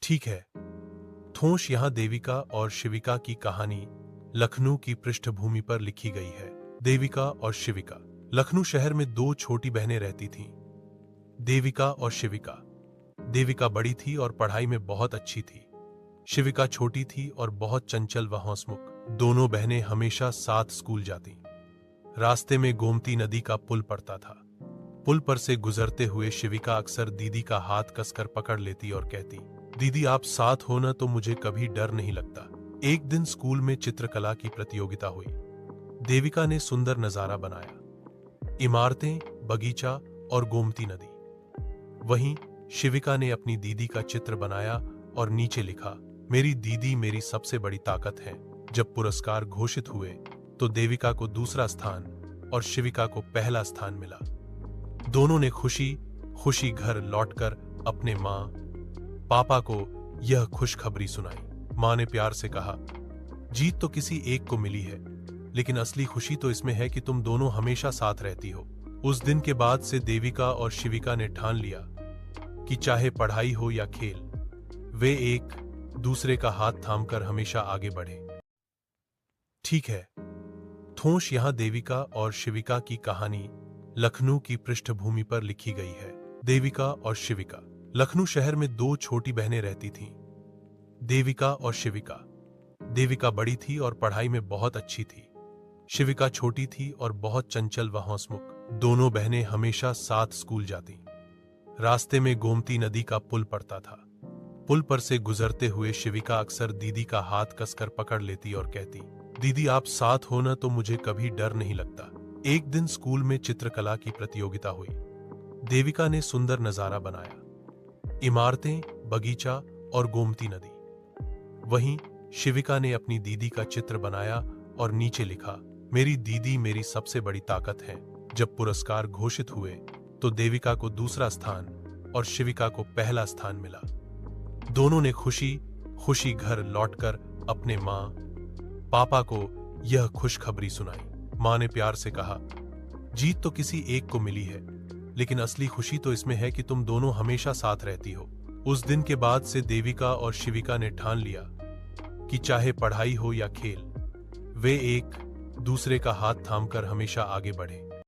ठीक है। थोंस यहाँ देविका और शिविका की कहानी लखनऊ की पृष्ठभूमि पर लिखी गई है। देविका और शिविका। लखनऊ शहर में दो छोटी बहनें रहती थीं, देविका और शिविका। देविका बड़ी थी और पढ़ाई में बहुत अच्छी थी। शिविका छोटी थी और बहुत चंचल व हंसमुख। दोनों बहनें हमेशा साथ स्कूल जाती। रास्ते में गोमती नदी का पुल पड़ता था। पुल पर से गुजरते हुए शिविका अक्सर दीदी का हाथ कसकर पकड़ लेती और कहती, दीदी आप साथ हो ना तो मुझे कभी डर नहीं लगता। एक दिन स्कूल में चित्रकला की प्रतियोगिता हुई। देविका ने सुंदर नजारा बनाया, इमारतें, बगीचा और गोमती नदी। वहीं शिविका ने अपनी दीदी का चित्र बनाया और नीचे लिखा, मेरी दीदी मेरी सबसे बड़ी ताकत है। जब पुरस्कार घोषित हुए तो देविका को दूसरा स्थान और शिविका को पहला स्थान मिला। दोनों ने खुशी खुशी घर लौटकर अपने माँ पापा को यह खुशखबरी सुनाई। माँ ने प्यार से कहा, जीत तो किसी एक को मिली है, लेकिन असली खुशी तो इसमें है कि तुम दोनों हमेशा साथ रहती हो। उस दिन के बाद से देविका और शिविका ने ठान लिया कि चाहे पढ़ाई हो या खेल, वे एक दूसरे का हाथ थामकर हमेशा आगे बढ़े। ठीक है। थोंस यहाँ देविका और शिविका की कहानी लखनऊ की पृष्ठभूमि पर लिखी गई है। देविका और शिविका। लखनऊ शहर में दो छोटी बहनें रहती थीं, देविका और शिविका। देविका बड़ी थी और पढ़ाई में बहुत अच्छी थी। शिविका छोटी थी और बहुत चंचल व हंसमुख। दोनों बहनें हमेशा साथ स्कूल जाती। रास्ते में गोमती नदी का पुल पड़ता था। पुल पर से गुजरते हुए शिविका अक्सर दीदी का हाथ कसकर पकड़ लेती और कहती, दीदी आप साथ हो ना तो मुझे कभी डर नहीं लगता। एक दिन स्कूल में चित्रकला की प्रतियोगिता हुई। देविका ने सुंदर नजारा बनाया, इमारतें, बगीचा और गोमती नदी। वहीं शिविका ने अपनी दीदी का चित्र बनाया और नीचे लिखा, मेरी दीदी मेरी सबसे बड़ी ताकत है। जब पुरस्कार घोषित हुए तो देविका को दूसरा स्थान और शिविका को पहला स्थान मिला। दोनों ने खुशी खुशी घर लौटकर अपने माँ पापा को यह खुशखबरी सुनाई। माँ ने प्यार से कहा, जीत तो किसी एक को मिली है, लेकिन असली खुशी तो इसमें है कि तुम दोनों हमेशा साथ रहती हो। उस दिन के बाद से देविका और शिविका ने ठान लिया कि चाहे पढ़ाई हो या खेल, वे एक दूसरे का हाथ थामकर हमेशा आगे बढ़े।